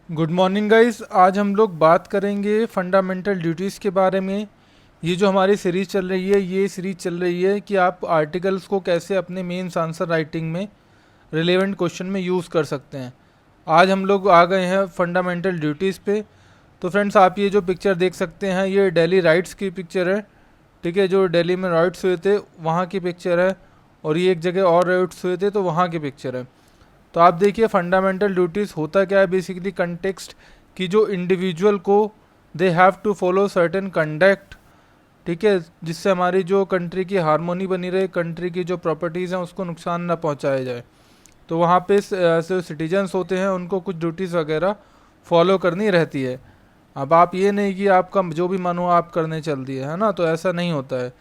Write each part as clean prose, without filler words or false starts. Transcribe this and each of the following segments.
Good morning guys. आज हम लोग बात करेंगे फंडामेंटल ड्यूटीज़ के बारे में। ये जो हमारी सीरीज़ चल रही है, ये सीरीज़ चल रही है कि आप आर्टिकल्स को कैसे अपने मेंस आंसर राइटिंग में रिलेवेंट क्वेश्चन में यूज़ कर सकते हैं। आज हम लोग आ गए हैं फंडामेंटल ड्यूटीज़ पे। तो फ्रेंड्स, आप ये जो पिक्चर देख सकते हैं, ये दिल्ली राइट्स की पिक्चर है। ठीक है, जो दिल्ली में राइट्स हुए थे वहाँ की पिक्चर है, और ये एक जगह और राइट्स हुए थे तो वहाँ की पिक्चर है। तो आप देखिए फंडामेंटल ड्यूटीज़ होता क्या है, बेसिकली कंटेक्स्ट कि जो इंडिविजुअल को they have to follow certain conduct. ठीक है, जिससे हमारी जो कंट्री की हारमोनी बनी रहे, कंट्री की जो प्रॉपर्टीज़ हैं उसको नुकसान ना पहुंचाया जाए। तो वहाँ पे ऐसे सिटीजन्स होते हैं, उनको कुछ ड्यूटीज़ वगैरह फॉलो करनी रहती है। अब आप ये नहीं कि आपका जो भी मन हो आप करने चल दिए, है ना, तो ऐसा नहीं होता है।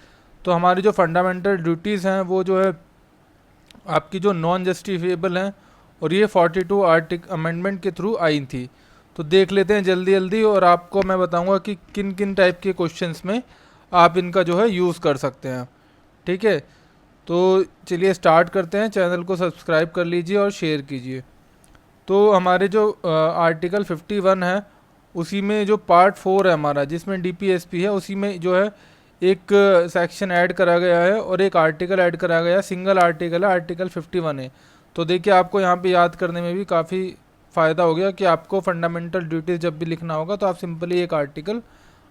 तो हमारी जो फंडामेंटल ड्यूटीज़ हैं वो जो है आपकी जो नॉन जस्टिफिएबल हैं, और ये 42 आर्टिक अमेंडमेंट के थ्रू आई थी। तो देख लेते हैं जल्दी जल्दी, और आपको मैं बताऊंगा कि किन किन टाइप के क्वेश्चंस में आप इनका जो है यूज़ कर सकते हैं। ठीक है, तो चलिए स्टार्ट करते हैं। चैनल को सब्सक्राइब कर लीजिए और शेयर कीजिए। तो हमारे जो आर्टिकल 51 है, उसी में जो पार्ट 4 है हमारा, जिसमें डीपीएसपी है, उसी में जो है एक सेक्शन ऐड करा गया है और एक आर्टिकल ऐड करा गया है। सिंगल आर्टिकल है, आर्टिकल 51 है। तो देखिए आपको यहाँ पे याद करने में भी काफ़ी फ़ायदा हो गया कि आपको फंडामेंटल ड्यूटीज़ जब भी लिखना होगा तो आप सिंपली एक आर्टिकल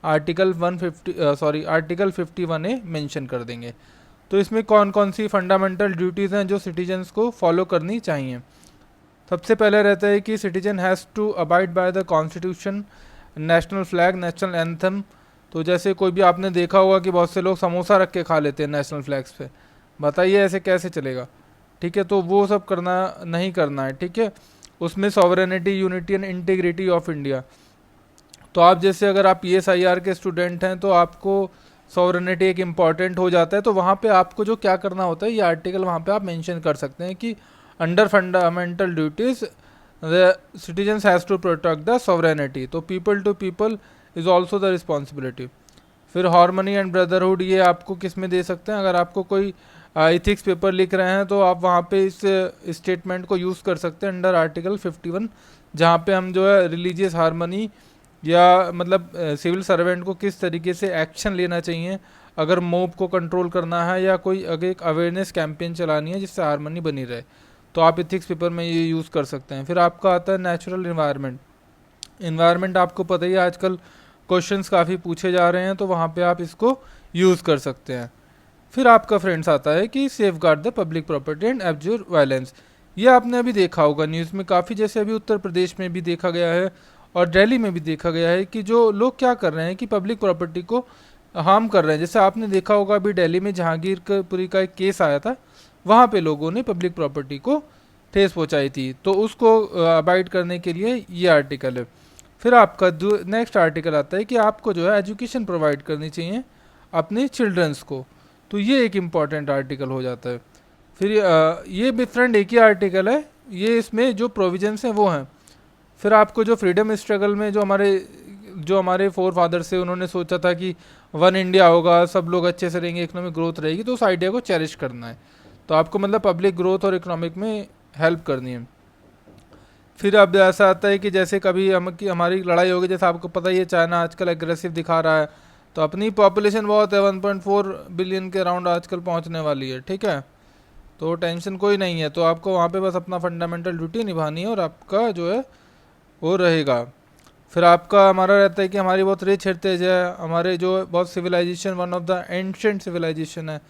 150 आर्टिकल 51A मेंशन कर देंगे। तो इसमें कौन कौन सी फंडामेंटल ड्यूटीज़ हैं जो सिटीजन्स को फॉलो करनी चाहिए। सबसे पहले रहता है कि citizen has to abide by the constitution, national flag, national anthem. तो जैसे कोई भी आपने देखा होगा कि बहुत से लोग समोसा रख के खा लेते हैं नेशनल फ्लैग्स पे। बताइए ऐसे कैसे चलेगा। ठीक है, तो वो सब करना नहीं करना है। ठीक है, उसमें sovereignty, unity and integrity of India. तो आप जैसे अगर आप PSIR के स्टूडेंट हैं तो आपको सॉवरेनिटी एक इम्पॉर्टेंट हो जाता है। तो वहाँ पे आपको जो क्या करना होता है, ये आर्टिकल वहाँ पे आप मेंशन कर सकते हैं कि under fundamental duties the citizens has to protect the sovereignty. तो people to people is also the responsibility. फिर हार्मनी एंड ब्रदरहुड, ये आपको किस में दे सकते हैं, अगर आपको कोई इथिक्स पेपर लिख रहे हैं तो आप वहाँ पे इस स्टेटमेंट को यूज़ कर सकते हैं अंडर आर्टिकल 51, जहाँ पे हम जो है रिलीजियस हार्मनी या मतलब सिविल सर्वेंट को किस तरीके से एक्शन लेना चाहिए अगर मोब को कंट्रोल करना है या कोई अगर एक अवेयरनेस कैंपेन चलानी है जिससे हार्मनी बनी रहे, तो आप इथिक्स पेपर में ये यूज़ कर सकते हैं। फिर आपका आता है नेचुरल इन्वायरमेंट। इन्वायरमेंट आपको पता ही है आजकल क्वेश्चंस काफ़ी पूछे जा रहे हैं, तो वहाँ पे आप इसको यूज़ कर सकते हैं। फिर आपका फ्रेंड्स आता है कि safeguard the public property and abjure violence. ये आपने अभी देखा होगा न्यूज़ में काफ़ी, जैसे अभी उत्तर प्रदेश में भी देखा गया है और दिल्ली में भी देखा गया है कि जो लोग क्या कर रहे हैं कि पब्लिक प्रॉपर्टी को हार्म कर रहे हैं। जैसे आपने देखा होगा अभी दिल्ली में जहांगीरपुरी का एक केस आया था, वहाँ पे लोगों ने पब्लिक प्रॉपर्टी को ठेस पहुँचाई थी, तो उसको अवॉइड करने के लिए ये आर्टिकल है। फिर आपका नेक्स्ट आर्टिकल आता है कि आपको जो है एजुकेशन प्रोवाइड करनी चाहिए अपने चिल्ड्रंस को। तो ये एक इम्पॉर्टेंट आर्टिकल हो जाता है। फिर ये भी फ्रेंड एक ही आर्टिकल है, ये इसमें जो प्रोविजंस हैं वो हैं। फिर आपको जो फ्रीडम स्ट्रगल में जो हमारे फोर फादर्स थे, उन्होंने सोचा था कि वन इंडिया होगा, सब लोग अच्छे से रहेंगे, इकोनॉमिक ग्रोथ रहेगी, तो उस आइडिया को चेरिश करना है। तो आपको मतलब पब्लिक ग्रोथ और इकोनॉमिक में हेल्प करनी है। फिर अब ऐसा आता है कि जैसे कभी हमारी लड़ाई होगी, जैसे आपको पता ही है चाइना आजकल एग्रेसिव दिखा रहा है, तो अपनी पॉपुलेशन बहुत है, 1.4 बिलियन के अराउंड आजकल पहुंचने वाली है। ठीक है, तो टेंशन कोई नहीं है। तो आपको वहाँ पे बस अपना फंडामेंटल ड्यूटी निभानी है और आपका जो है वो रहेगा। फिर आपका हमारा रहता है कि हमारी बहुत रिच हेरिटेज है, हमारे जो बहुत civilization one of the ancient civilization है,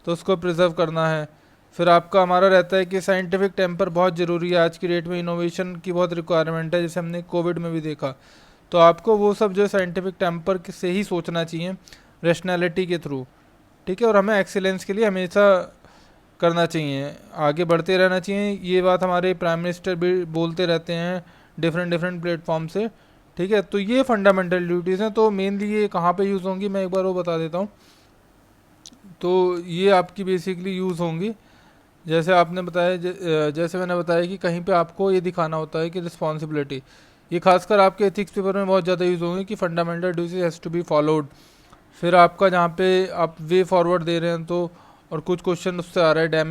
तो उसको प्रिजर्व करना है। फिर आपका हमारा रहता है कि साइंटिफिक टेम्पर बहुत ज़रूरी है, आज की डेट में इनोवेशन की बहुत रिक्वायरमेंट है, जैसे हमने कोविड में भी देखा। तो आपको वो सब जो साइंटिफिक टेम्पर से ही सोचना चाहिए, रेशनैलिटी के थ्रू। ठीक है, और हमें एक्सीलेंस के लिए हमेशा करना चाहिए, आगे बढ़ते रहना चाहिए। ये बात हमारे प्राइम मिनिस्टर भी बोलते रहते हैं डिफरेंट डिफरेंट प्लेटफॉर्म से। ठीक है, तो ये फंडामेंटल ड्यूटीज़ हैं। तो मेनली ये कहाँ पे यूज़ होंगी, मैं एक बार वो बता देता हूँ। तो ये आपकी बेसिकली यूज़ होंगी, जैसे आपने बताया जैसे मैंने बताया कि कहीं पे आपको ये दिखाना होता है कि रिस्पॉन्सिबिलिटी, ये खासकर आपके एथिक्स पेपर में बहुत ज़्यादा यूज़ होंगे कि fundamental duties has to be followed. फिर आपका जहाँ पे आप वे फॉरवर्ड दे रहे हैं तो, और कुछ क्वेश्चन उससे आ रहा है डैमेज